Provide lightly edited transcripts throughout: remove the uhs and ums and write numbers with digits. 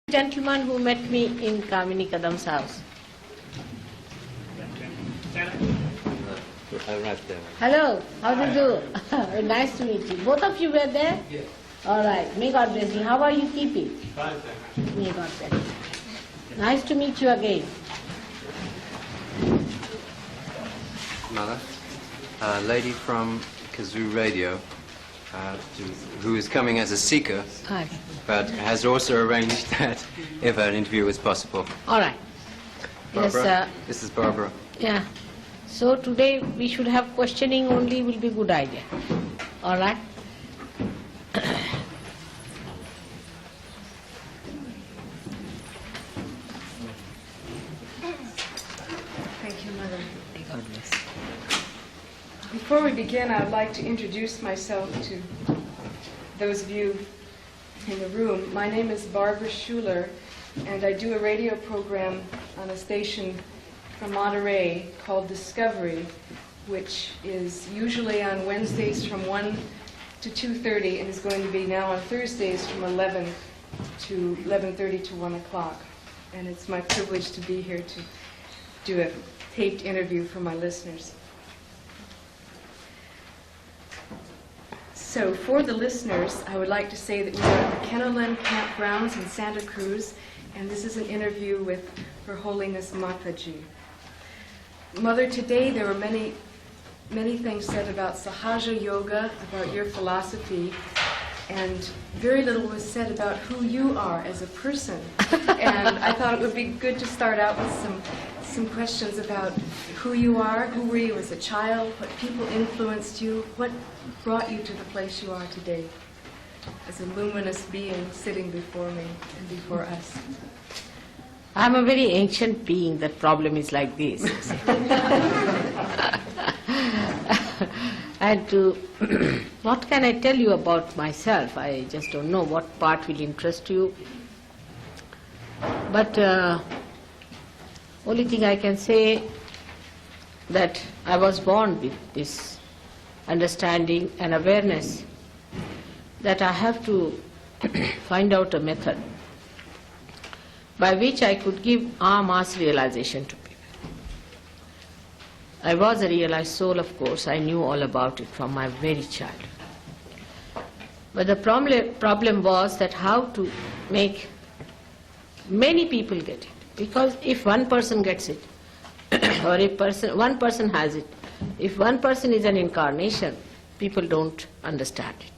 Gentleman who met me in Kamini Kadam's house. Right there. Hello, how do you do? Nice to meet you. Both of you were there? Yes. All right. May God bless you. How are you keeping? Fine, thank you. May God bless you. Nice to meet you again. Mother, a lady from Kazoo Radio, who is coming as a seeker, Hi. but has also arranged that if an interview is possible. All right. Barbara, Yes, this is Barbara. yeah. So today we should have questioning only, will be good idea. All right. Thank you, Mother. May God bless. Before we begin, I would like to introduce myself to those of you in the room. My name is Barbara Schuler, and I do a radio program on a station from Monterey called Discovery, which is usually on Wednesdays from 1 to 2:30 and is going to be now on Thursdays from 11 to 11:30 to 1 o'clock. And it's my privilege to be here to do a taped interview for my listeners. So for the listeners, I would like to say that we are at the Kenneland Campgrounds in Santa Cruz, and this is an interview with Her Holiness Mataji. Mother, today there were many things said about Sahaja Yoga, about your philosophy, and very little was said about who you are as a person. And I thought it would be good to start out with some questions about who you are, who were you as a child, what people influenced you, what brought you to the place you are today as a luminous being sitting before me and before us. I'm a very ancient being. That problem is like this. And what can I tell you about myself? I just don't know what part will interest you. But only thing I can say that I was born with this understanding and awareness that I have to find out a method by which I could give mass realization to people. I was a realized soul, of course. I knew all about it from my very childhood. But the problem was that how to make many people get it. Because if one person gets it, or one person has it, if one person is an incarnation, people don't understand it.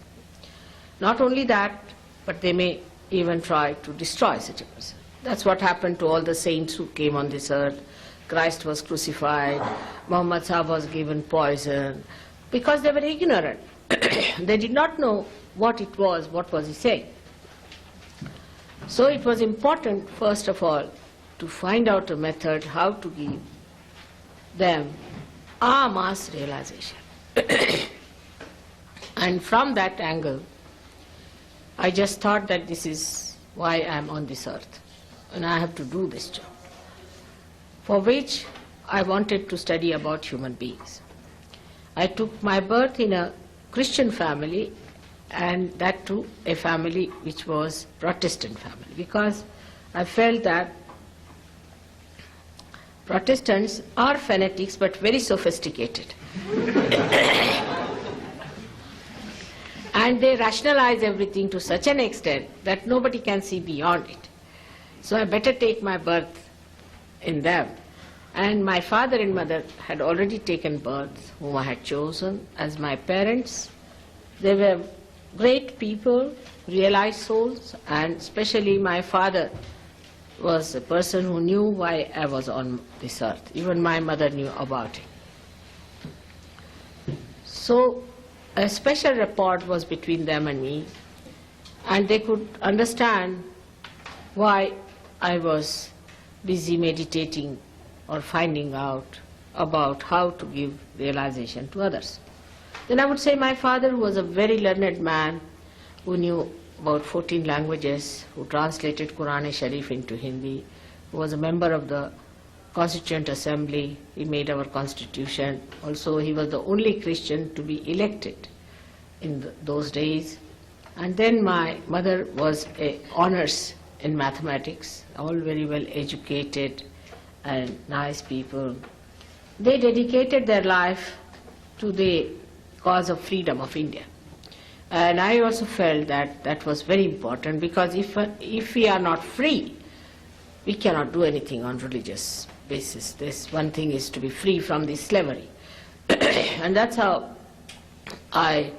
Not only that, but they may even try to destroy such a person. That's what happened to all the saints who came on this earth. Christ was crucified, Muhammad Sahib was given poison, because they were ignorant. They did not know what it was, what was he saying. So it was important, first of all, to find out a method how to give them mass realization. And from that angle, I just thought that this is why I am on this earth, and I have to do this job, for which I wanted to study about human beings. I took my birth in a Christian family, and that too a family which was Protestant family, because I felt that Protestants are fanatics but very sophisticated. And they rationalize everything to such an extent that nobody can see beyond it. So I better take my birth in them. And my father and mother had already taken birth, whom I had chosen as my parents. They were great people, realized souls, and especially my father was a person who knew why I was on this earth. Even my mother knew about it. So a special rapport was between them and me, and they could understand why I was busy meditating or finding out about how to give realization to others. Then I would say my father, who was a very learned man, who knew about 14 languages, who translated Quran-e-Sharif into Hindi, who was a member of the Constituent Assembly. He made our constitution. Also, he was the only Christian to be elected in those days. And then my mother was a honors in mathematics, all very well educated and nice people. They dedicated their life to the cause of freedom of India. And I also felt that that was very important, because if we are not free, we cannot do anything on religious basis. This one thing is to be free from this slavery. And that's how I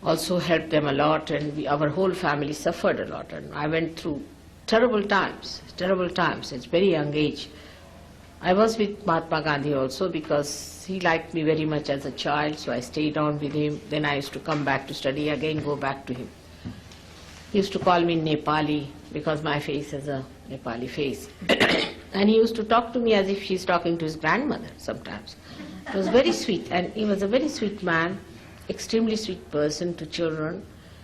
also helped them a lot, and our whole family suffered a lot. And I went through terrible times at very young age. I was with Mahatma Gandhi also, because he liked me very much as a child, so I stayed on with him. Then I used to come back to study again, go back to him. He used to call me Nepali, because my face is a Nepali face. And he used to talk to me as if he's talking to his grandmother sometimes. It was very sweet, and he was a very sweet man, extremely sweet person to children,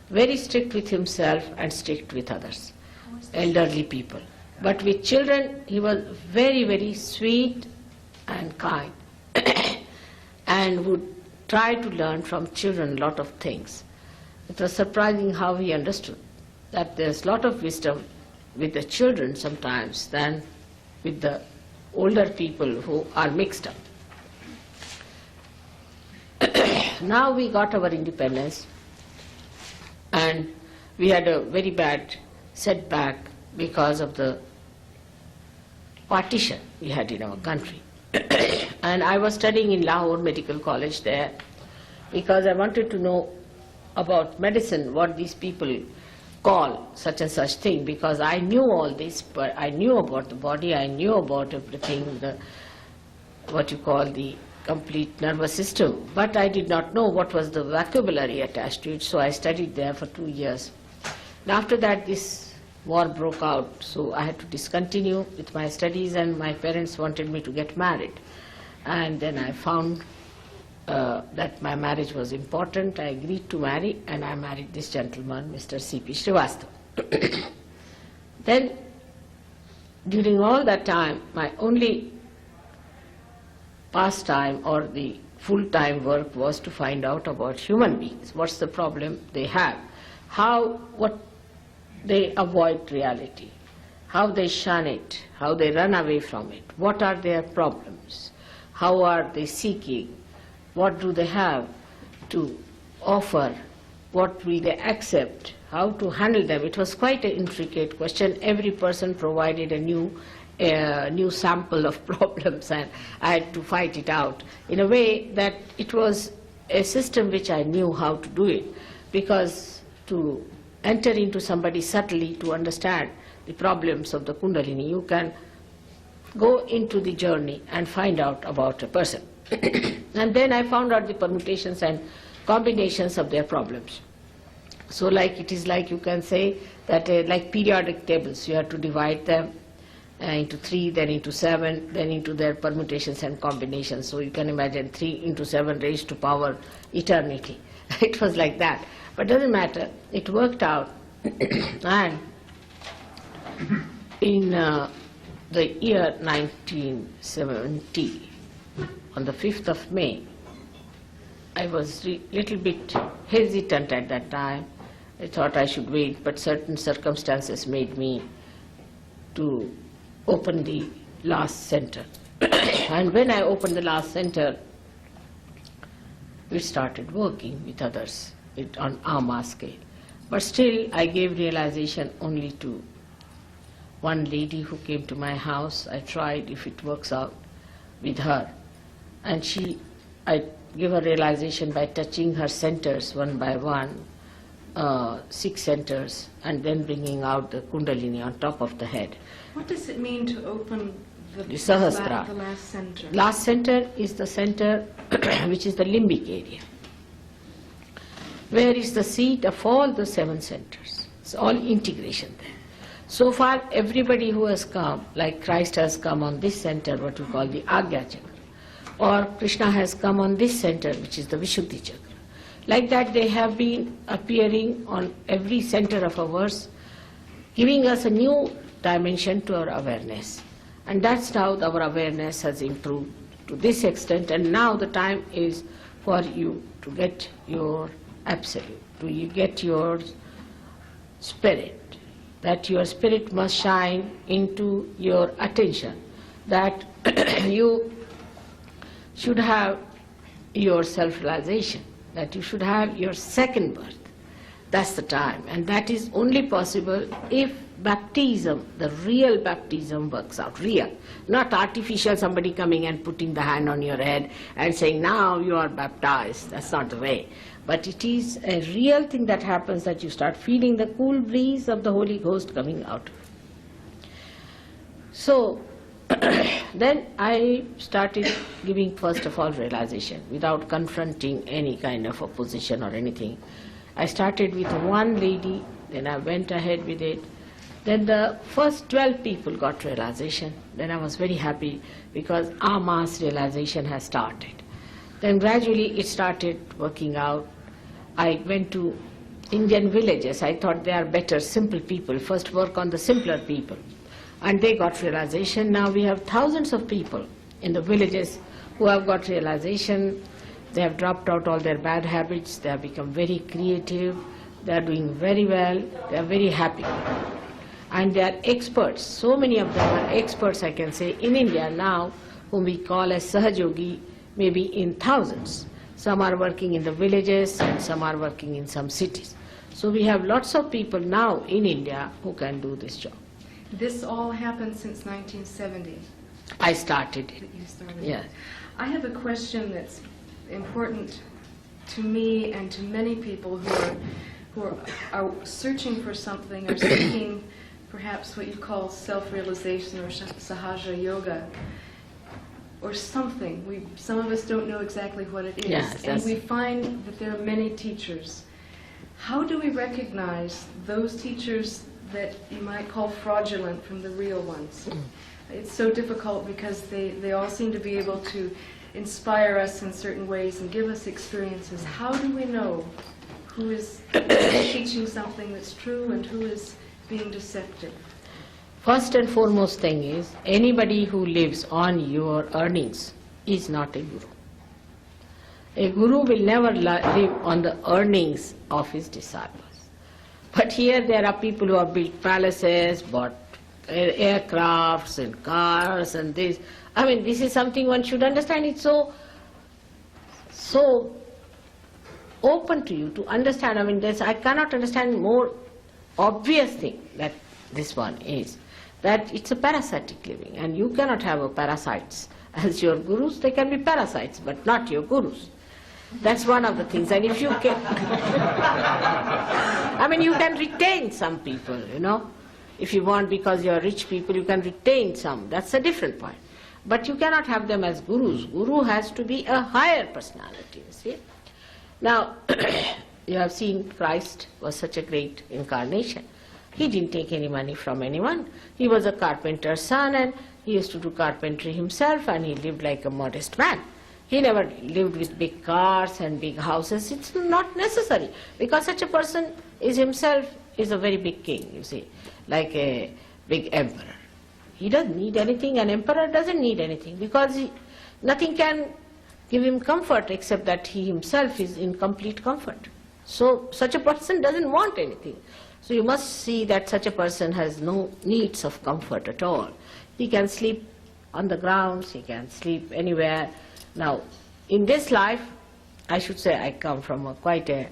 very strict with himself and strict with others, elderly people. But with children, he was very, very sweet and kind and would try to learn from children a lot of things. It was surprising how he understood that there's a lot of wisdom with the children sometimes than with the older people who are mixed up. Now we got our independence, and we had a very bad setback because of the partition we had in our country. And I was studying in Lahore Medical College there, because I wanted to know about medicine, what these people call such and such thing, because I knew all this, but I knew about the body, I knew about everything, what you call the complete nervous system, but I did not know what was the vocabulary attached to it, so I studied there for 2 years. And after that, this war broke out, so I had to discontinue with my studies, and my parents wanted me to get married. And then I found that my marriage was important. I agreed to marry, and I married this gentleman, Mr. C.P. Srivastava. Then, during all that time, my only pastime or the full-time work was to find out about human beings. What's the problem they have? What they avoid reality, how they shun it, how they run away from it, what are their problems, how are they seeking, what do they have to offer, what will they accept, how to handle them. It was quite an intricate question. Every person provided a new sample of problems, and I had to fight it out in a way that it was a system which I knew how to do it, because to enter into somebody subtly to understand the problems of the Kundalini, you can go into the journey and find out about a person. And then I found out the permutations and combinations of their problems. So it is like you can say that like periodic tables, you have to divide them into 3, then into 7, then into their permutations and combinations. So you can imagine 3 into 7 raised to power eternity. It was like that. But doesn't matter, it worked out. And in the year 1970, on the 5th of May, I was a little bit hesitant at that time. I thought I should wait, but certain circumstances made me to open the last center. And when I opened the last center, we started working with others on AMA scale. But still, I gave realization only to one lady who came to my house. I tried if it works out with her. And I give her realization by touching her centers one by one, 6 centers, and then bringing out the Kundalini on top of the head. What does it mean to open the Sahasrara? The last center? Last center is the center which is the limbic area, where is the seat of all the 7 centers. It's all integration there. So far, everybody who has come, like Christ has come on this center, what we call the Agya Chakra, or Krishna has come on this center, which is the Vishuddhi Chakra. Like that, they have been appearing on every center of ours, giving us a new dimension to our awareness. And that's how our awareness has improved to this extent, and now the time is for you to get your absolute, to you get your spirit, that your spirit must shine into your attention, that you should have your self-realization, that you should have your second birth. That's the time, and that is only possible if baptism, the real baptism, works out. Real, not artificial, somebody coming and putting the hand on your head and saying, now you are baptized. That's not the way. But it is a real thing that happens, that you start feeling the cool breeze of the Holy Ghost coming out. So, then I started giving first of all realization without confronting any kind of opposition or anything. I started with one lady, then I went ahead with it. Then the first 12 people got realization. Then I was very happy because our mass realization has started. Then gradually it started working out. I went to Indian villages. I thought they are better, simple people. First work on the simpler people. And they got realization. Now we have thousands of people in the villages who have got realization. They have dropped out all their bad habits. They have become very creative. They are doing very well. They are very happy. And they are experts. So many of them are experts, I can say, in India now, whom we call as Sahajogi, maybe in thousands. Some are working in the villages and some are working in some cities. So we have lots of people now in India who can do this job. This all happened since 1970. I started it. You started. Yes. I have a question that's important to me and to many people who are searching for something, or seeking perhaps what you call self-realization or Sahaja Yoga, or something. Some of us don't know exactly what it is. Yes, and we find that there are many teachers. How do we recognize those teachers that you might call fraudulent from the real ones? It's so difficult because they all seem to be able to inspire us in certain ways and give us experiences. How do we know who is teaching something that's true and who is being deceptive? First and foremost thing is, anybody who lives on your earnings is not a guru. A guru will never live on the earnings of his disciples. But here there are people who have built palaces, bought aircrafts and cars and this. I mean, this is something one should understand. It's so open to you to understand. I mean, I cannot understand more obvious thing that this one is, that it's a parasitic living, and you cannot have a parasites as your gurus. They can be parasites, but not your gurus. That's one of the things. And if you can, I mean, you can retain some people, if you want, because you are rich people, you can retain some. That's a different point. But you cannot have them as gurus. Guru has to be a higher personality, you see. Now, you have seen Christ was such a great incarnation. He didn't take any money from anyone. He was a carpenter's son, and he used to do carpentry himself, and he lived like a modest man. He never lived with big cars and big houses. It's not necessary, because such a person is himself is a very big king, you see, like a big emperor. He doesn't need anything. An emperor doesn't need anything, because nothing can give him comfort except that he himself is in complete comfort. So such a person doesn't want anything. So you must see that such a person has no needs of comfort at all. He can sleep on the grounds, he can sleep anywhere. Now, in this life, I should say I come from quite a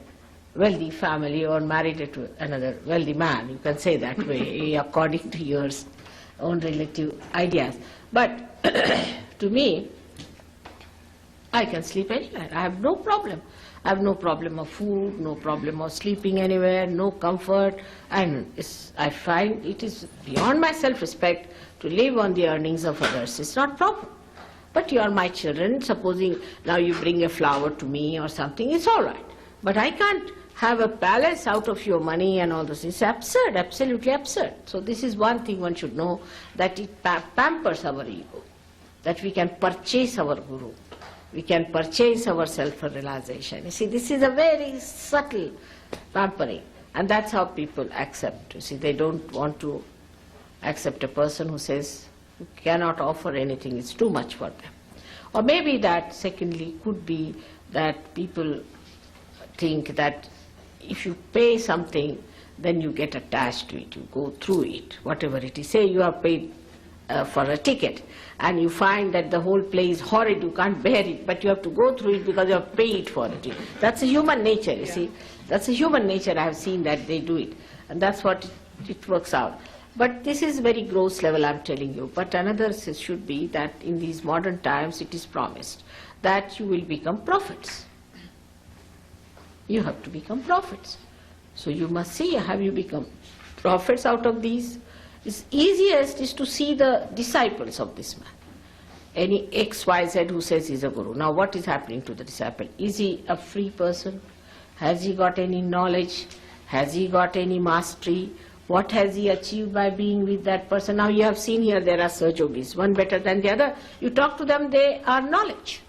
wealthy family, or married to another wealthy man. You can say that way, according to your own relative ideas. But to me, I can sleep anywhere. I have no problem. I have no problem of food, no problem of sleeping anywhere, no comfort. And I find it is beyond my self-respect to live on the earnings of others. It's not proper. But you are my children. Supposing now you bring a flower to me or something, it's all right. But I can't have a palace out of your money and all this. It's absurd, absolutely absurd. So this is one thing one should know, that it pampers our ego, that we can purchase our guru. We can purchase our self-realization. You see, this is a very subtle pampering, and that's how people accept. You see, they don't want to accept a person who says you cannot offer anything, it's too much for them. Or maybe that, secondly, could be that people think that if you pay something, then you get attached to it, you go through it, whatever it is. Say you have paid for a ticket and you find that the whole play is horrid, you can't bear it, but you have to go through it because you have paid for it. That's a human nature, you see. That's a human nature. I have seen that they do it, and that's what it works out. But this is very gross level, I'm telling you. But another should be that in these modern times it is promised that you will become prophets. You have to become prophets. So you must see, have you become prophets out of these? It's easiest is to see the disciples of this man. Any XYZ who says he's a guru. Now what is happening to the disciple? Is he a free person? Has he got any knowledge? Has he got any mastery? What has he achieved by being with that person? Now you have seen here there are Sahajogis, one better than the other. You talk to them, they are knowledge.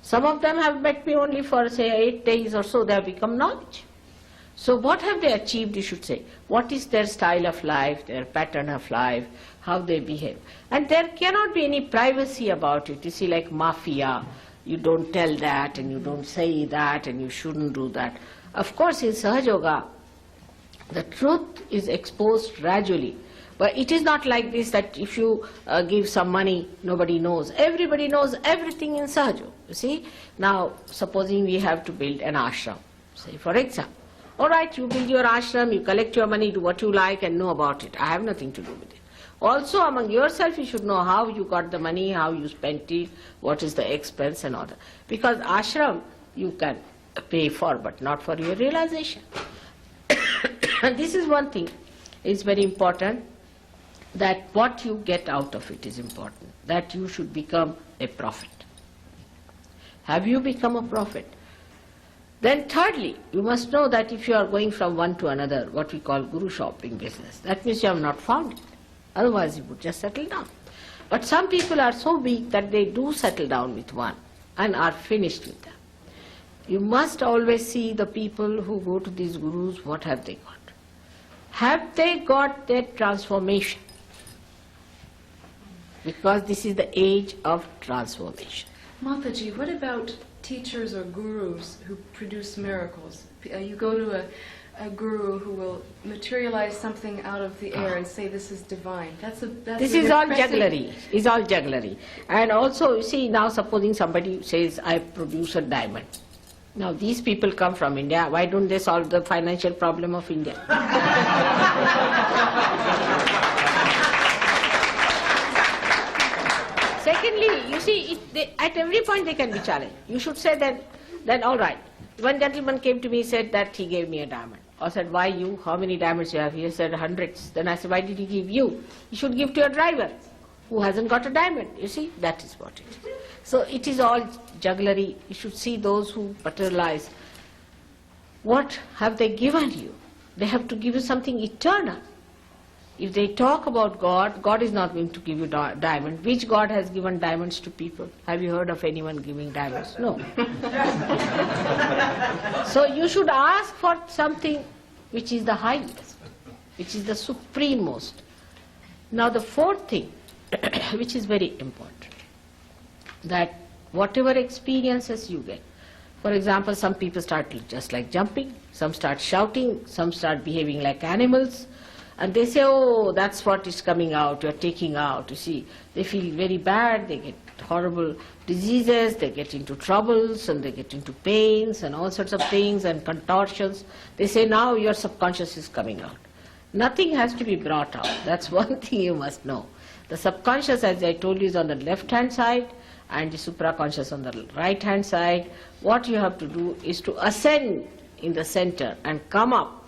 Some of them have met me only for say 8 days or so, they have become knowledge. So what have they achieved, you should say? What is their style of life, their pattern of life, how they behave? And there cannot be any privacy about it. You see, like mafia, you don't tell that and you don't say that and you shouldn't do that. Of course, in Sahajoga, the truth is exposed gradually. But it is not like this that if you give some money, nobody knows. Everybody knows everything in Sahaja. You see? Now, supposing we have to build an ashram, say for example. All right, you build your ashram, you collect your money, do what you like and know about it. I have nothing to do with it. Also, among yourself, you should know how you got the money, how you spent it, what is the expense and all that. Because ashram, you can pay for, but not for your realization. And this is one thing, it's very important, that what you get out of it is important, that you should become a prophet. Have you become a prophet? Then thirdly, you must know that if you are going from one to another, what we call guru shopping business, that means you have not found it. Otherwise you would just settle down. But some people are so weak that they do settle down with one and are finished with them. You must always see the people who go to these gurus, what have they got? Have they got their transformation? Because this is the age of transformation. Mataji, what about teachers or gurus who produce miracles? You go to a guru who will materialize something out of the air and say this is divine. This is all jugglery. It's all jugglery. And also, you see, now supposing somebody says, I produce a diamond. Now these people come from India. Why don't they solve the financial problem of India? Secondly, you see, at every point they can be challenged. You should say that all right. One gentleman came to me and said that he gave me a diamond. I said, why you? How many diamonds you have? He said, hundreds. Then I said, why did he give you? You should give to your driver who hasn't got a diamond. You see, that is what it is. So it is all jugglery. You should see those who materialize. What have they given you? They have to give you something eternal. If they talk about God, God is not going to give you diamond. Which God has given diamonds to people? Have you heard of anyone giving diamonds? No. So you should ask for something which is the highest, which is the suprememost. Now the fourth thing, which is very important, that whatever experiences you get, for example, some people start just like jumping, some start shouting, some start behaving like animals, and they say, oh, that's what is coming out, you're taking out, you see. They feel very bad, they get horrible diseases, they get into troubles, and they get into pains, and all sorts of things, and contortions. They say, now your subconscious is coming out. Nothing has to be brought out. That's one thing you must know. The subconscious, as I told you, is on the left-hand side, and the supraconscious on the right-hand side. What you have to do is to ascend in the center and come up.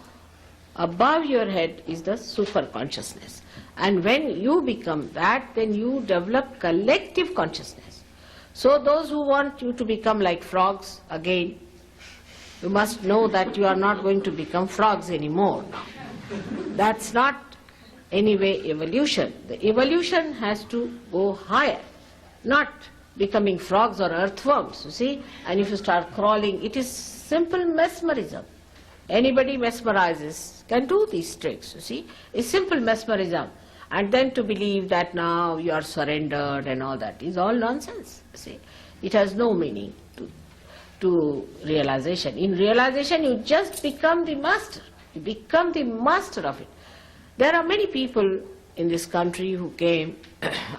Above your head is the superconsciousness. And when you become that, then you develop collective consciousness. So those who want you to become like frogs, again, you must know that you are not going to become frogs anymore now. That's not anyway evolution. The evolution has to go higher, not becoming frogs or earthworms, you see. And if you start crawling, it is simple mesmerism. Anybody mesmerizes can do these tricks, you see. It's simple mesmerism. And then to believe that now you are surrendered and all that is all nonsense, you see. It has no meaning. to realization. In realization, you just become the master. You become the master of it. There are many people in this country who came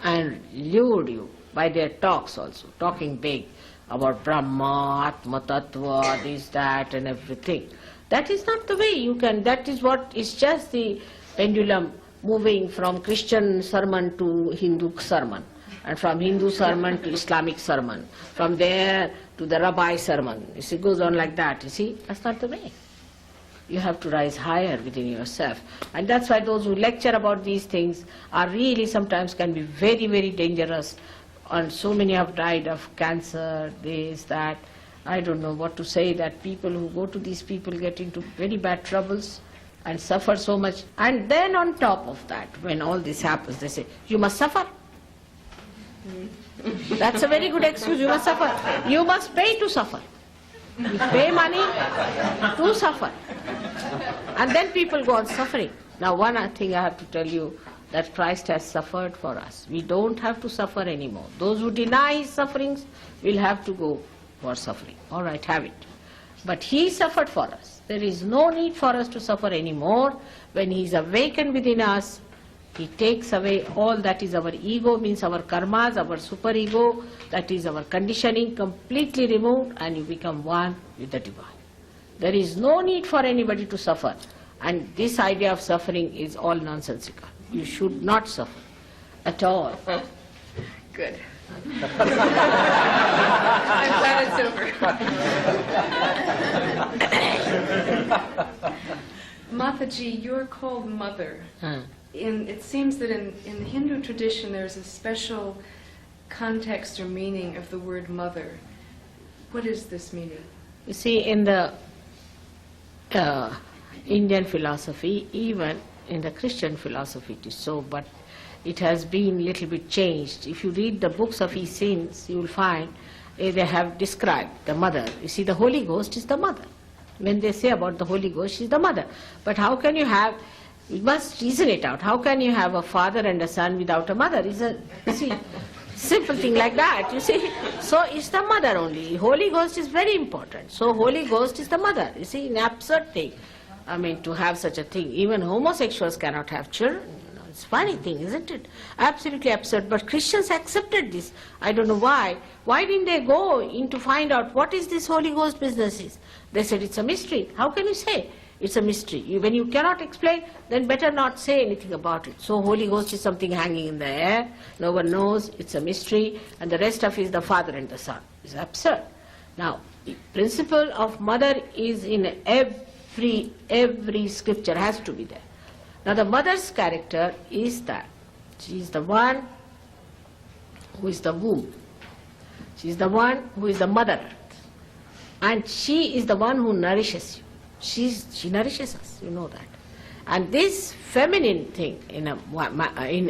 and lured you by their talks also, talking big about Brahma, Atma Tattva, this, that and everything. That is not the way you can, that is what is just the pendulum moving from Christian sermon to Hindu sermon, and from Hindu sermon to Islamic sermon, from there to the Rabbi sermon. You see, it goes on like that, you see. That's not the way. You have to rise higher within yourself. And that's why those who lecture about these things are really sometimes can be very, very dangerous. And so many have died of cancer, this, that. I don't know what to say, that people who go to these people get into very bad troubles and suffer so much. And then on top of that, when all this happens, they say, you must suffer. That's a very good excuse, you must suffer. You must pay to suffer. You pay money to suffer. And then people go on suffering. Now one thing I have to tell you, that Christ has suffered for us. We don't have to suffer anymore. Those who deny his sufferings will have to go for suffering. All right, have it. But he suffered for us. There is no need for us to suffer anymore. When he is awakened within us, he takes away all that is our ego, means our karmas, our superego, that is our conditioning, completely removed, and you become one with the divine. There is no need for anybody to suffer. And this idea of suffering is all nonsensical. You should not suffer at all. Good. I'm glad it's over. Mataji, you're called Mother. It seems that in the Hindu tradition there's a special context or meaning of the word mother. What is this meaning? You see, in the Indian philosophy, even in the Christian philosophy it is so, but it has been little bit changed. If you read the books of Essenes, you will find they have described the mother. You see, the Holy Ghost is the mother. When they say about the Holy Ghost, she is the mother. But how can you have, you must reason it out, how can you have a father and a son without a mother? It's a, you see, simple thing like that, you see. So it's the mother only. Holy Ghost is very important. So Holy Ghost is the mother. You see, an absurd thing. I mean, to have such a thing. Even homosexuals cannot have children. It's a funny thing, isn't it? Absolutely absurd. But Christians accepted this. I don't know why. Why didn't they go in to find out what is this Holy Ghost business is? They said it's a mystery. How can you say it's a mystery? When you cannot explain, then better not say anything about it. So Holy Ghost is something hanging in the air. No one knows. It's a mystery. And the rest of it is the Father and the Son. It's absurd. Now, the principle of mother is in every scripture, has to be there. Now the mother's character is that she is the one who is the womb. She is the one who is the mother. And she is the one who nourishes you. She nourishes us, you know that. And this feminine thing in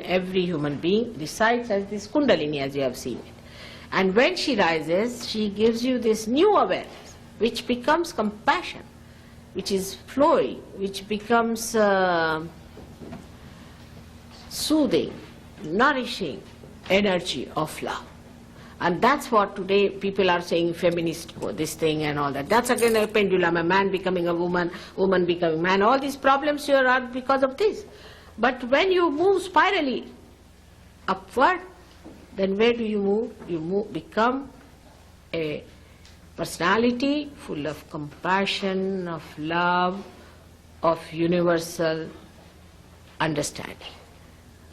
every human being resides as this Kundalini, as you have seen it. And when she rises, she gives you this new awareness, which becomes compassion, which is flowing, which becomes soothing, nourishing energy of love. And that's what today people are saying, feminist, this thing and all that. That's again a pendulum, a man becoming a woman, woman becoming man. All these problems here are because of this. But when you move spirally upward, then where do you move? You become a personality full of compassion, of love, of universal understanding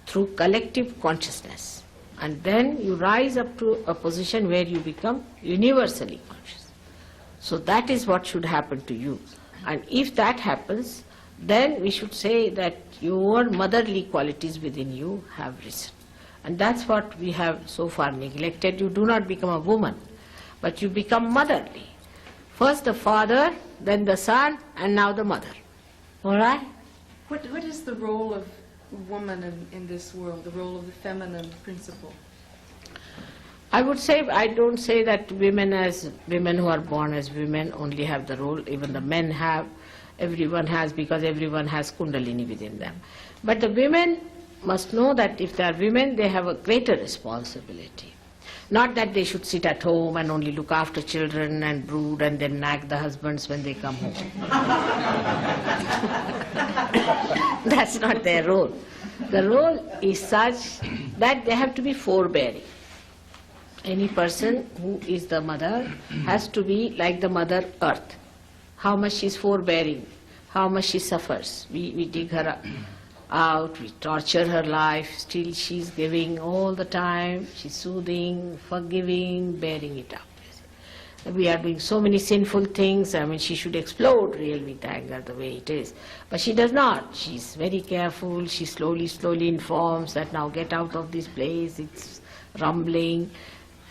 through collective consciousness. And then you rise up to a position where you become universally conscious. So that is what should happen to you. And if that happens, then we should say that your motherly qualities within you have risen. And that's what we have so far neglected. You do not become a woman, but you become motherly. First the father, then the son, and now the mother. All right? What is the role of woman in this world, the role of the feminine principle? I would say, I don't say that women who are born as women only have the role. Even the men have, everyone has, because everyone has Kundalini within them. But the women must know that if they are women, they have a greater responsibility. Not that they should sit at home and only look after children and brood and then nag the husbands when they come home. That's not their role. The role is such that they have to be forbearing. Any person who is the mother has to be like the Mother Earth. How much she is forbearing, how much she suffers. We dig her out, we torture her life, still she's giving all the time, she's soothing, forgiving, bearing it up. We are doing so many sinful things, she should explode really with anger the way it is. But she does not. She's very careful, she slowly informs that now get out of this place, it's rumbling.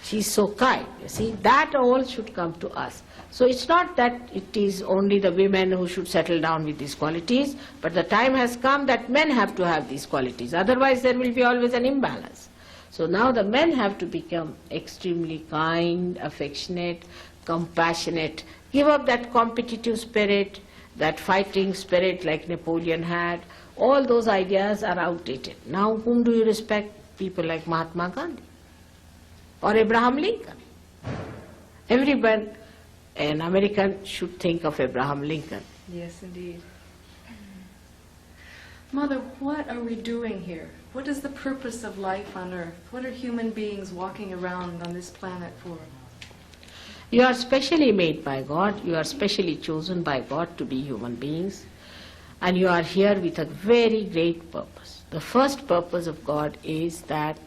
She's so kind, you see. That all should come to us. So it's not that it is only the women who should settle down with these qualities, but the time has come that men have to have these qualities. Otherwise there will be always an imbalance. So now the men have to become extremely kind, affectionate, compassionate, give up that competitive spirit, that fighting spirit like Napoleon had. All those ideas are outdated. Now whom do you respect? People like Mahatma Gandhi or Abraham Lincoln. Everyone, an American, should think of Abraham Lincoln. Yes, indeed. Mother, what are we doing here? What is the purpose of life on earth? What are human beings walking around on this planet for? You are specially made by God, you are specially chosen by God to be human beings, and you are here with a very great purpose. The first purpose of God is that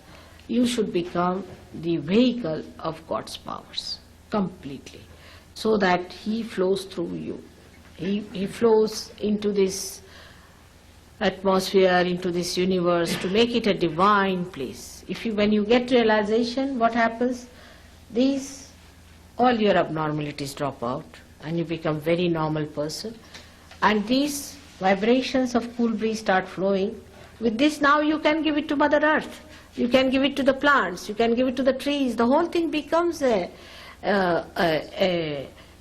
you should become the vehicle of God's powers, completely, so that He flows through you. He flows into this atmosphere, into this universe, to make it a divine place. When you get realization, what happens? All your abnormalities drop out and you become very normal person. And these vibrations of cool breeze start flowing. With this now you can give it to Mother Earth. You can give it to the plants, you can give it to the trees. The whole thing becomes a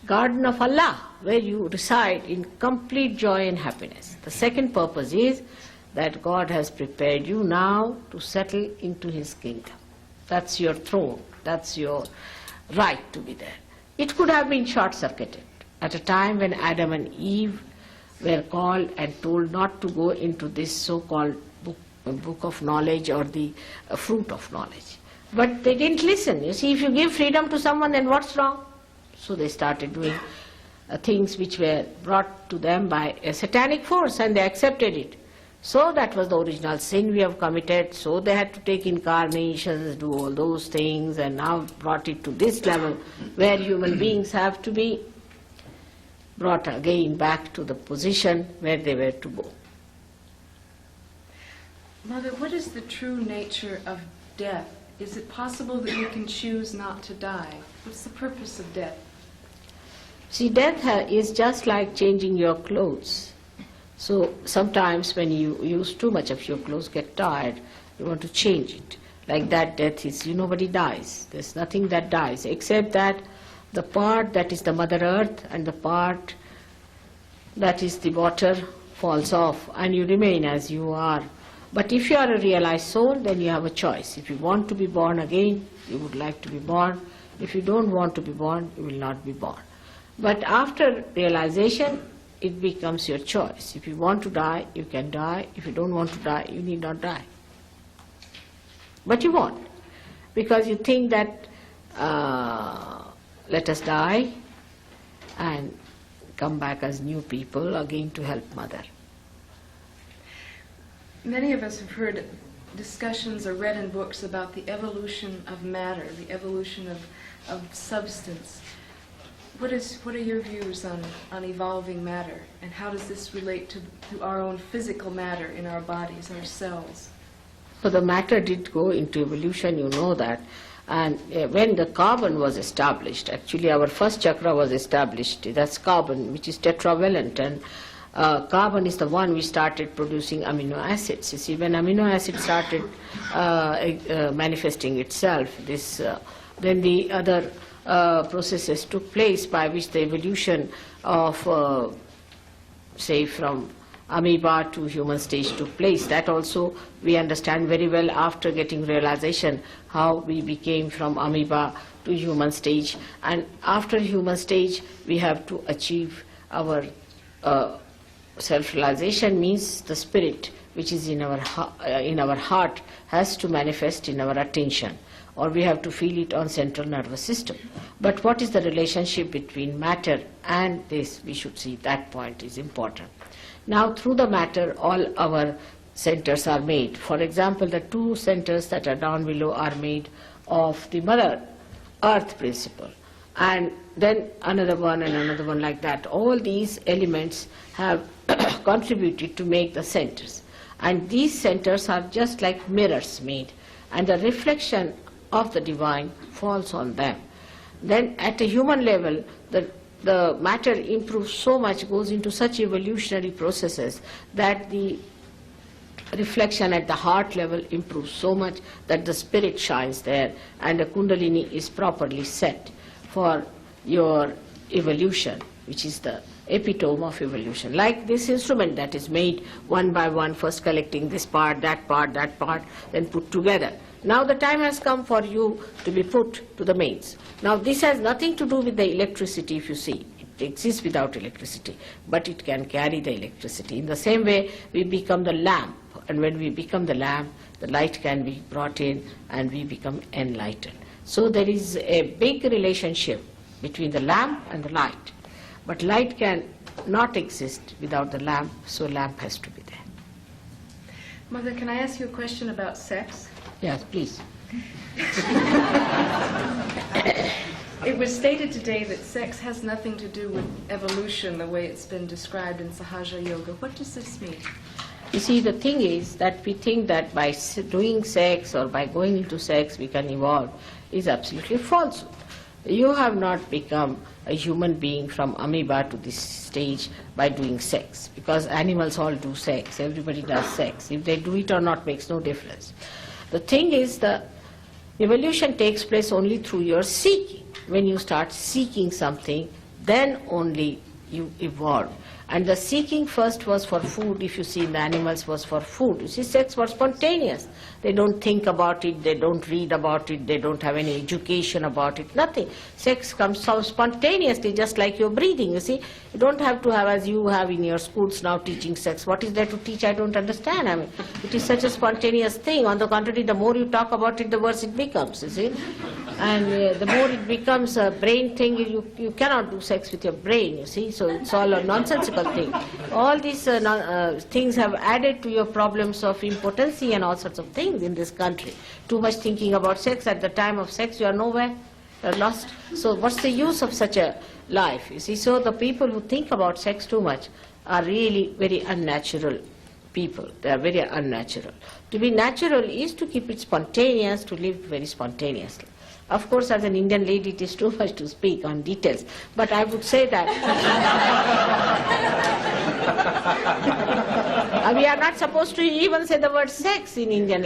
garden of Allah, where you reside in complete joy and happiness. The second purpose is that God has prepared you now to settle into His kingdom. That's your throne, that's your right to be there. It could have been short-circuited at a time when Adam and Eve were called and told not to go into this so-called book of knowledge or the fruit of knowledge. But they didn't listen. You see, if you give freedom to someone, then what's wrong? So they started doing things which were brought to them by a satanic force, and they accepted it. So that was the original sin we have committed. So they had to take incarnations, do all those things, and now brought it to this level where human beings have to be brought again back to the position where they were to go. Mother, what is the true nature of death? Is it possible that you can choose not to die? What's the purpose of death? See, death is just like changing your clothes. So sometimes when you use too much of your clothes, get tired, you want to change it. Like that, death is, nobody dies. There's nothing that dies, except that the part that is the Mother Earth and the part that is the water falls off, and you remain as you are. But if you are a realized soul, then you have a choice. If you want to be born again, you would like to be born. If you don't want to be born, you will not be born. But after realization, it becomes your choice. If you want to die, you can die. If you don't want to die, you need not die. But you won't, because you think that let us die and come back as new people again to help Mother. Many of us have heard discussions or read in books about the evolution of matter, the evolution of substance. What are your views on evolving matter, and how does this relate to our own physical matter in our bodies, our cells? So the matter did go into evolution, you know that. And when the carbon was established, actually our first chakra was established, that's carbon, which is tetravalent, and carbon is the one which started producing amino acids. You see, when amino acids started manifesting itself, then the other processes took place by which the evolution of, say, from amoeba to human stage took place. That also we understand very well after getting realization how we became from amoeba to human stage. And after human stage, we have to achieve our self-realization, means the spirit which is in our heart has to manifest in our attention, or we have to feel it on central nervous system. But what is the relationship between matter and this? We should see that point is important. Now through the matter all our centers are made. For example, the two centers that are down below are made of the Mother Earth principle, and then another one and another one like that. All these elements have contributed to make the centers, and these centers are just like mirrors made, and the reflection of the divine falls on them. Then at a human level, the matter improves so much, goes into such evolutionary processes that the reflection at the heart level improves so much that the spirit shines there, and the Kundalini is properly set for your evolution, which is the epitome of evolution. Like this instrument that is made one by one, first collecting this part, that part, then put together. Now the time has come for you to be put to the mains. Now this has nothing to do with the electricity, if you see. It exists without electricity, but it can carry the electricity. In the same way, we become the lamp, and when we become the lamp, the light can be brought in and we become enlightened. So there is a big relationship between the lamp and the light. But light can not exist without the lamp, so lamp has to be there. Mother, can I ask you a question about sex? Yes, please. It was stated today that sex has nothing to do with evolution the way it's been described in Sahaja Yoga. What does this mean? You see, the thing is that we think that by doing sex or by going into sex we can evolve is absolutely false. You have not become a human being from amoeba to this stage by doing sex, because animals all do sex, everybody does sex. If they do it or not makes no difference. The thing is, the evolution takes place only through your seeking. When you start seeking something, then only you evolve. And the seeking first was for food, if you see in the animals, was for food. You see, sex was spontaneous. They don't think about it, they don't read about it, they don't have any education about it, nothing. Sex comes so spontaneously, just like your breathing, you see. You don't have to have, as you have in your schools now, teaching sex. What is there to teach? I don't understand. I mean, it is such a spontaneous thing. On the contrary, the more you talk about it, the worse it becomes, you see. And the more it becomes a brain thing, you cannot do sex with your brain, you see. So it's all a nonsensical thing. All these things have added to your problems of impotency and all sorts of things in this country. Too much thinking about sex. At the time of sex, you are nowhere. You are lost. So what's the use of such a life, you see? So the people who think about sex too much are really very unnatural people. They are very unnatural. To be natural is to keep it spontaneous, to live very spontaneously. Of course, as an Indian lady, it is too much to speak on details, but I would say that we are not supposed to even say the word sex in Indian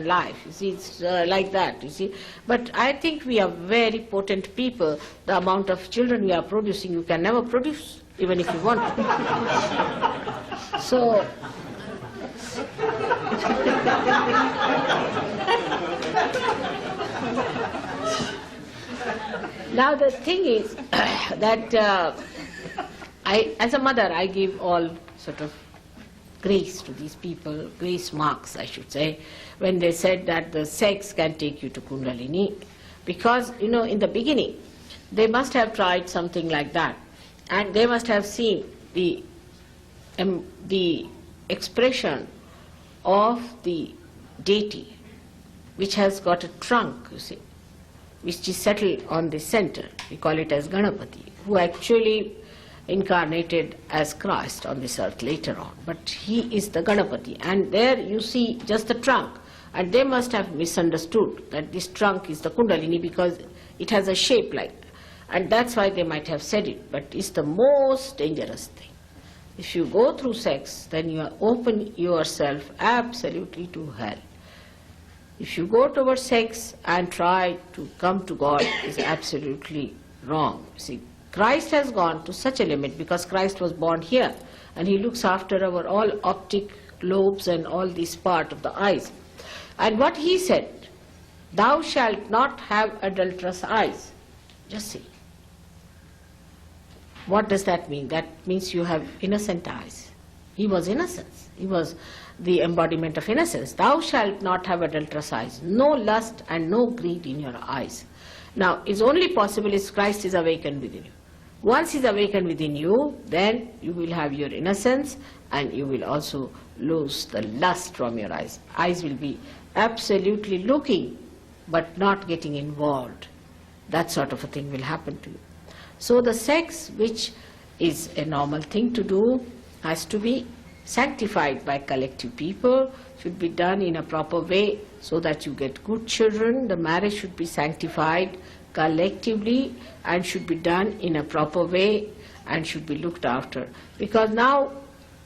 life. You see, it's like that, you see. But I think we are very potent people. The amount of children we are producing, you can never produce, even if you want to. So, now the thing is that as a mother, I give all sort of grace to these people, grace marks, I should say, when they said that the sex can take you to Kundalini. Because, you know, in the beginning, they must have tried something like that. And they must have seen the expression of the deity, which has got a trunk, you see, which is settled on the center. We call it as Ganapati, who actually incarnated as Christ on this earth later on. But he is the Ganapati. And there you see just the trunk. And they must have misunderstood that this trunk is the Kundalini because it has a shape like that. And that's why they might have said it. But it's the most dangerous thing. If you go through sex, then you open yourself absolutely to hell. If you go towards sex and try to come to God, is absolutely wrong. See, Christ has gone to such a limit because Christ was born here and He looks after our all optic lobes and all this part of the eyes. And what He said, thou shalt not have adulterous eyes. Just see. What does that mean? That means you have innocent eyes. He was innocence. He was the embodiment of innocence. Thou shalt not have adulterous eyes. No lust and no greed in your eyes. Now, it's only possible if Christ is awakened within you. Once He's awakened within you, then you will have your innocence and you will also lose the lust from your eyes. Eyes will be absolutely looking but not getting involved. That sort of a thing will happen to you. So the sex, which is a normal thing to do, has to be sanctified by collective people, should be done in a proper way so that you get good children. The marriage should be sanctified collectively and should be done in a proper way and should be looked after. Because now,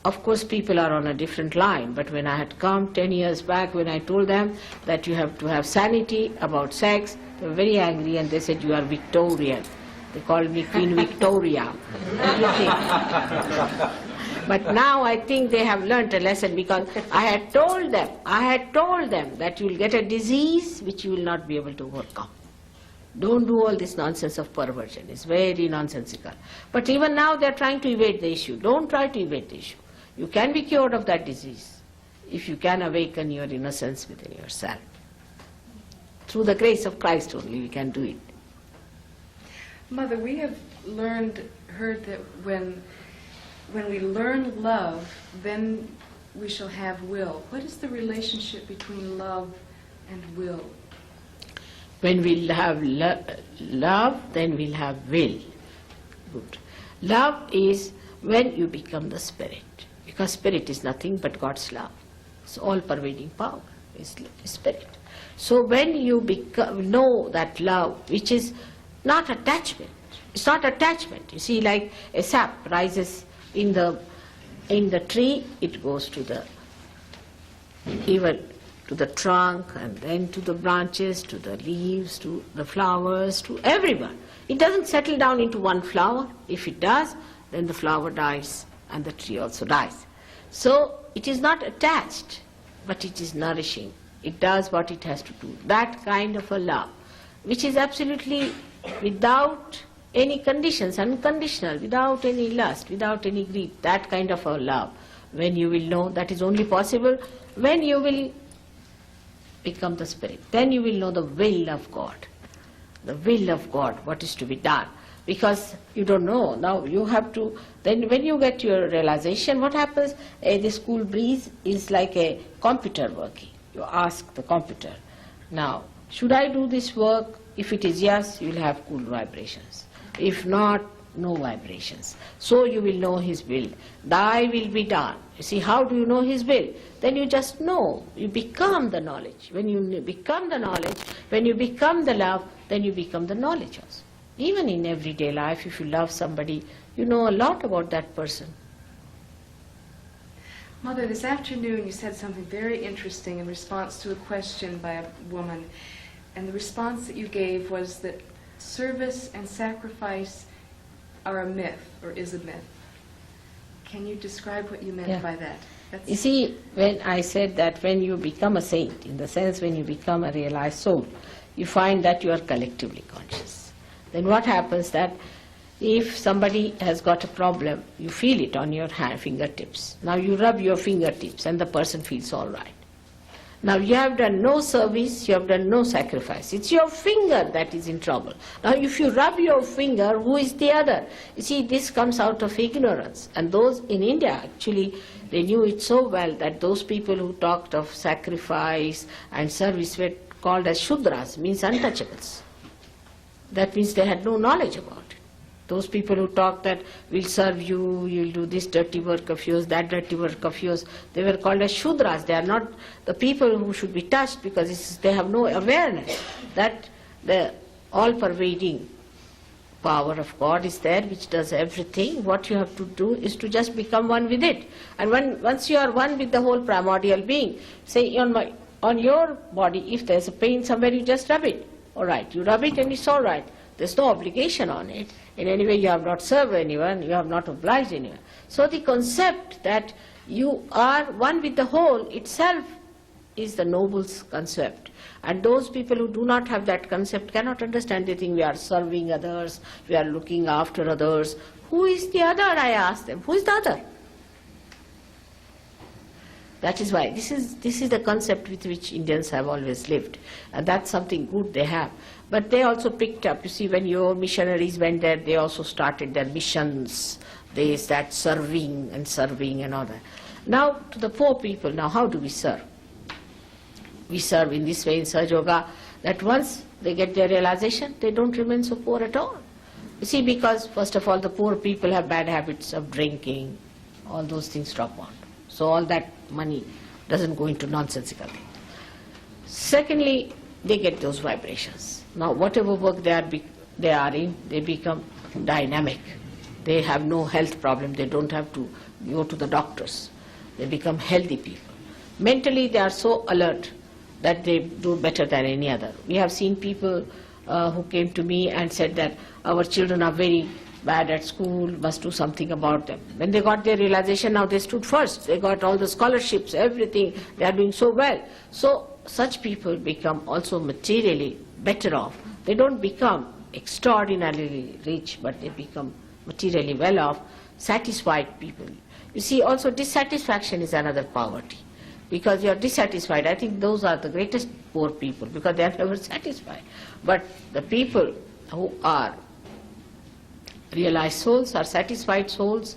of course, people are on a different line, but when I had come 10 years back, when I told them that you have to have sanity about sex, they were very angry and they said, you are Victorian. They called me Queen Victoria. What do you think? But now I think they have learnt a lesson, because I had told them that you will get a disease which you will not be able to overcome. Don't do all this nonsense of perversion. It's very nonsensical. But even now they are trying to evade the issue. Don't try to evade the issue. You can be cured of that disease if you can awaken your innocence within yourself. Through the grace of Christ only we can do it. Mother, we have heard that when we learn love, then we shall have will. What is the relationship between love and will? When we'll have love, then we'll have will. Good. Love is when you become the Spirit, because Spirit is nothing but God's love. It's all-pervading power, is Spirit. So when you know that love, which is not attachment, it's not attachment. You see, like a sap rises in the tree, it goes to the trunk, and then to the branches, to the leaves, to the flowers, to everyone. It doesn't settle down into one flower. If it does, then the flower dies and the tree also dies. So it is not attached, but it is nourishing. It does what it has to do. That kind of a love, which is absolutely without any conditions, unconditional, without any lust, without any greed, that kind of a love, when you will know, that is only possible when you will become the Spirit. Then you will know the will of God. The will of God, what is to be done. Because you don't know. Now you have to, then when you get your realization, what happens? This cool breeze is like a computer working. You ask the computer, now, should I do this work? If it is yes, you will have cool vibrations. If not, no vibrations. So you will know His will. Thy will be done. You see, how do you know His will? Then you just know. You become the knowledge. When you become the knowledge, when you become the love, then you become the knowledge also. Even in everyday life, if you love somebody, you know a lot about that person. Mother, this afternoon you said something very interesting in response to a question by a woman. And the response that you gave was that service and sacrifice are a myth, or is a myth. Can you describe what you meant by that? You see, when I said that when you become a saint, in the sense when you become a realized soul, you find that you are collectively conscious. Then what happens that if somebody has got a problem, you feel it on your fingertips. Now you rub your fingertips and the person feels all right. Now you have done no service, you have done no sacrifice. It's your finger that is in trouble. Now if you rub your finger, who is the other? You see, this comes out of ignorance. And those in India, actually, they knew it so well that those people who talked of sacrifice and service were called as Shudras, means untouchables. That means they had no knowledge about it. Those people who talk that we'll serve you, you'll do this dirty work of yours, that dirty work of yours, they were called as Shudras. They are not the people who should be touched, because they have no awareness that the all-pervading power of God is there, which does everything. What you have to do is to just become one with it. And once you are one with the whole primordial being, say on your body, if there's a pain somewhere, you just rub it. All right, you rub it and it's all right. There's no obligation on it. In any way you have not served anyone, you have not obliged anyone. So the concept that you are one with the whole itself is the noble concept. And those people who do not have that concept cannot understand. They think we are serving others, we are looking after others. Who is the other, I ask them. Who is the other? That is why this is the concept with which Indians have always lived. And that's something good they have. But they also picked up, you see, when your missionaries went there, they also started their missions. They start serving and all that. Now to the poor people, now how do we serve? We serve in this way in Sahaja Yoga, that once they get their realization, they don't remain so poor at all. You see, because first of all, the poor people have bad habits of drinking, all those things drop out. So all that money doesn't go into nonsensical things. Secondly, they get those vibrations. Now whatever work they are in, they become dynamic. They have no health problem, they don't have to go to the doctors. They become healthy people. Mentally they are so alert that they do better than any other. We have seen people who came to me and said that our children are very bad at school, must do something about them. When they got their realization, now they stood first. They got all the scholarships, everything. They are doing so well. So such people become also materially better off. They don't become extraordinarily rich, but they become materially well off, satisfied people. You see, also dissatisfaction is another poverty. Because you are dissatisfied. I think those are the greatest poor people, because they are never satisfied. But the people who are realized souls, are satisfied souls,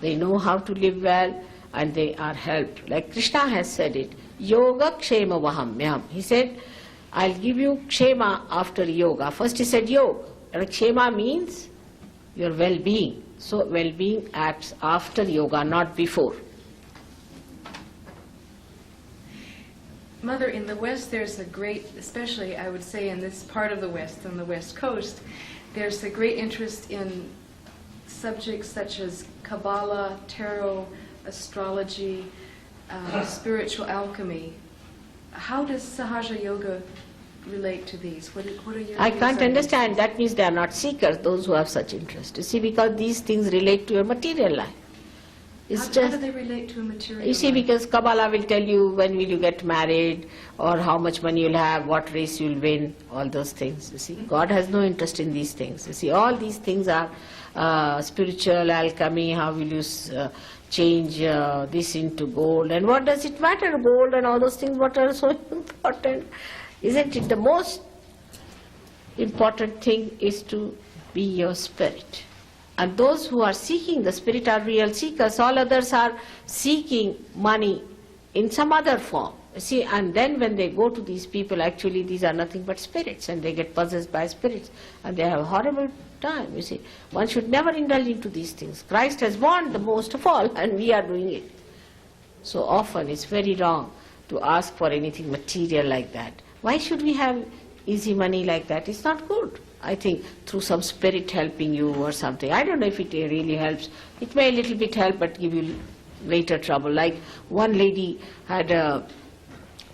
they know how to live well, and they are helped. Like Krishna has said it, yoga kshema vahamyam. He said, I'll give you kshema after yoga. First he said yoga. And kshema means your well-being. So well-being acts after yoga, not before. Mother, in the West there's a great, especially I would say in this part of the West, on the West Coast, there's a great interest in subjects such as Kabbalah, tarot, astrology, spiritual alchemy. How does Sahaja Yoga relate to these? What are your I views can't on understand. That means they are not seekers, those who have such interest. You see, because these things relate to your material life. It's How just, do they relate to a material you see, life? because Kabbalah will tell you when will you get married, or how much money you'll have, what race you'll win, all those things. You see, God has no interest in these things. You see, all these things are spiritual alchemy. How will you change this into gold? And what does it matter, gold and all those things? What are so important? Isn't it the most important thing is to be your spirit? And those who are seeking the spirit are real seekers. All others are seeking money in some other form. You see, and then when they go to these people, actually these are nothing but spirits, and they get possessed by spirits, and they have a horrible time. You see, one should never indulge into these things. Christ has warned the most of all, and we are doing it. So often it's very wrong to ask for anything material like that. Why should we have easy money like that? It's not good. I think through some spirit helping you or something. I don't know if it really helps. It may a little bit help, but give you later trouble. Like one lady had a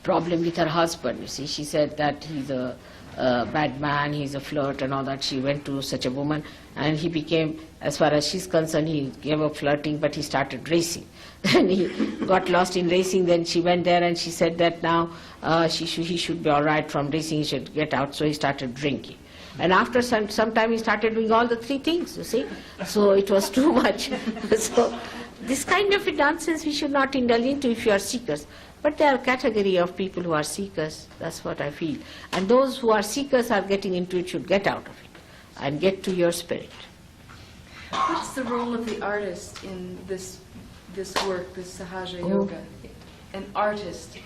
problem with her husband. You see, she said that he's a bad man, he's a flirt and all that. She went to such a woman, and he became, as far as she's concerned, he gave up flirting, but he started racing. Then he got lost in racing. Then she went there and she said that now he should be all right from racing, he should get out. So he started drinking. And after some time he started doing all the three things, you see. So it was too much. So this kind of nonsense we should not indulge into if you are seekers. But there are a category of people who are seekers, that's what I feel. And those who are seekers are getting into it should get out of it and get to your spirit. What's the role of the artist in this work, this Sahaja Yoga? An artist,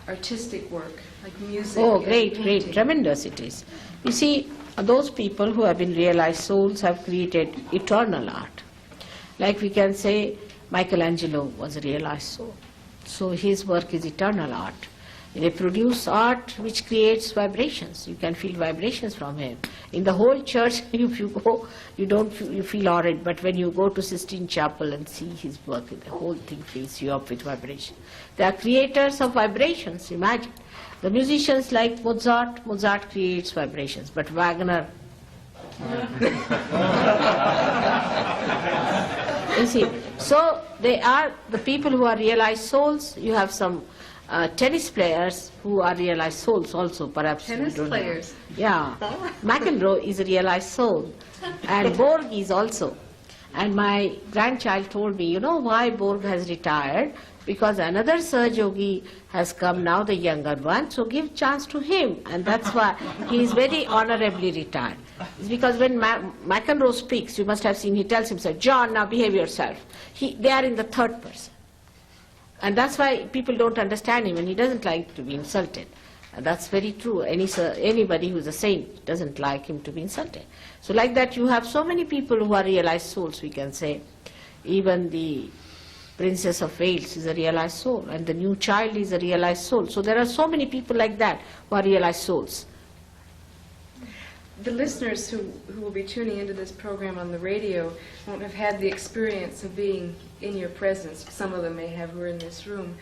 artistic work, like music. Oh, and great, painting. tremendous it is. You see, those people who have been realized souls have created eternal art. Like we can say, Michelangelo was a realized soul. So his work is eternal art. They produce art which creates vibrations. You can feel vibrations from him. In the whole church, if you go, you feel horrid. But when you go to Sistine Chapel and see his work, the whole thing fills you up with vibration. They are creators of vibrations, imagine. The musicians like Mozart creates vibrations, but Wagner You see, so they are the people who are realized souls. You have some tennis players who are realized souls also, perhaps. Tennis players? Yeah. McEnroe is a realized soul. And Borg is also. And my grandchild told me, you know why Borg has retired? Because another Sir Yogi has come now, the younger one, so give chance to him. And that's why he is very honorably retired. It's because when McEnroe speaks, you must have seen, he tells himself, John, now behave yourself. They are in the third person. And that's why people don't understand him, and he doesn't like to be insulted. And that's very true. Anybody who's a saint doesn't like him to be insulted. So like that, you have so many people who are realized souls, we can say. Even the Princess of Wales is a realized soul, and the new child is a realized soul. So there are so many people like that who are realized souls. The listeners who will be tuning into this program on the radio won't have had the experience of being in your presence. Some of them may have who are in this room.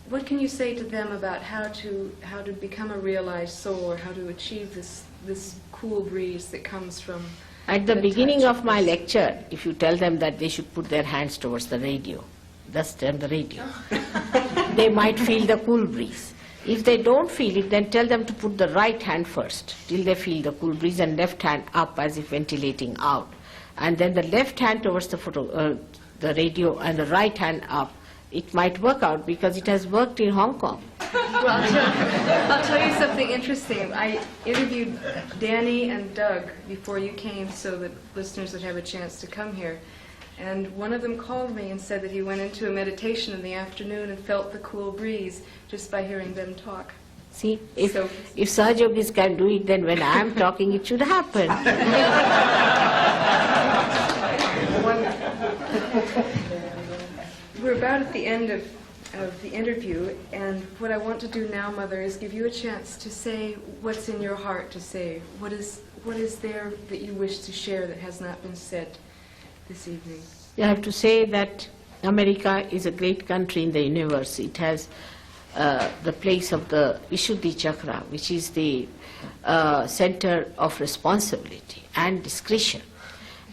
What can you say to them about how to become a realized soul, or how to achieve this cool breeze that comes from At the beginning of my lecture, if you tell them that they should put their hands towards the radio, just turn the radio, they might feel the cool breeze. If they don't feel it, then tell them to put the right hand first till they feel the cool breeze, and left hand up as if ventilating out. And then the left hand towards the radio and the right hand up. It might work out because it has worked in Hong Kong. Well, I'll tell you something interesting. I interviewed Danny and Doug before you came so that listeners would have a chance to come here. And one of them called me and said that he went into a meditation in the afternoon and felt the cool breeze just by hearing them talk. See, if Sahaj Yogis can do it, then when I am talking, it should happen. We're about at the end of the interview, and what I want to do now, Mother, is give you a chance to say what's in your heart to say. What is there that you wish to share that has not been said this evening? I have to say that America is a great country in the universe. It has the place of the Vishuddhi Chakra, which is the center of responsibility and discretion.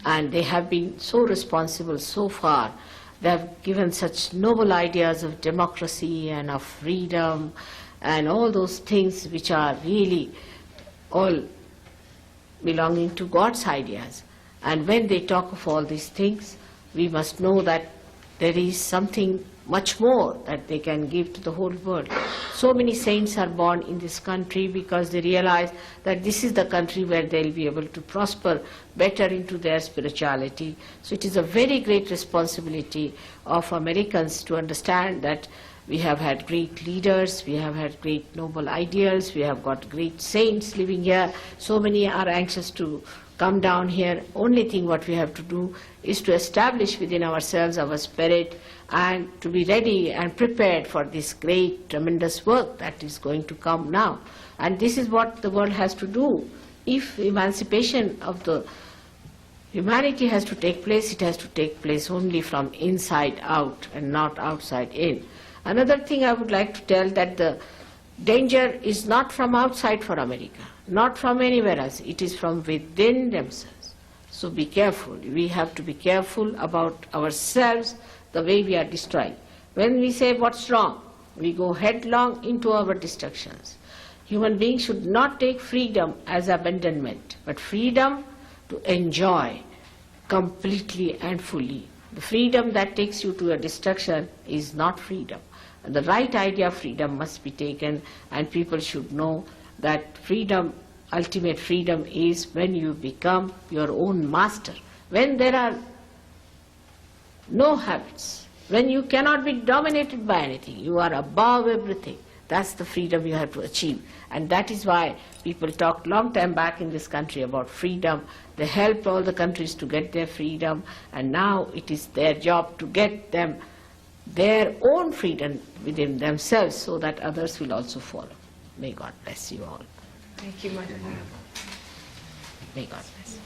And they have been so responsible so far. They have given such noble ideas of democracy and of freedom and all those things which are really all belonging to God's ideas. And when they talk of all these things, we must know that there is something much more that they can give to the whole world. So many saints are born in this country because they realize that this is the country where they'll be able to prosper better into their spirituality. So it is a very great responsibility of Americans to understand that we have had great leaders, we have had great noble ideals, we have got great saints living here. So many are anxious to come down here. Only thing what we have to do is to establish within ourselves our spirit and to be ready and prepared for this great, tremendous work that is going to come now. And this is what the world has to do. If emancipation of the humanity has to take place, it has to take place only from inside out and not outside in. Another thing I would like to tell, that the danger is not from outside for America, not from anywhere else. It is from within themselves. So be careful. We have to be careful about ourselves, the way we are destroying. When we say what's wrong, we go headlong into our destructions. Human beings should not take freedom as abandonment, but freedom to enjoy completely and fully. The freedom that takes you to a destruction is not freedom. The right idea of freedom must be taken, and people should know that freedom, ultimate freedom, is when you become your own master. When there are no habits, when you cannot be dominated by anything, you are above everything. That's the freedom you have to achieve. And that is why people talked long time back in this country about freedom. They helped all the countries to get their freedom, and now it is their job to get them their own freedom within themselves so that others will also follow. May God bless you all. Thank you, Mother. May God bless you.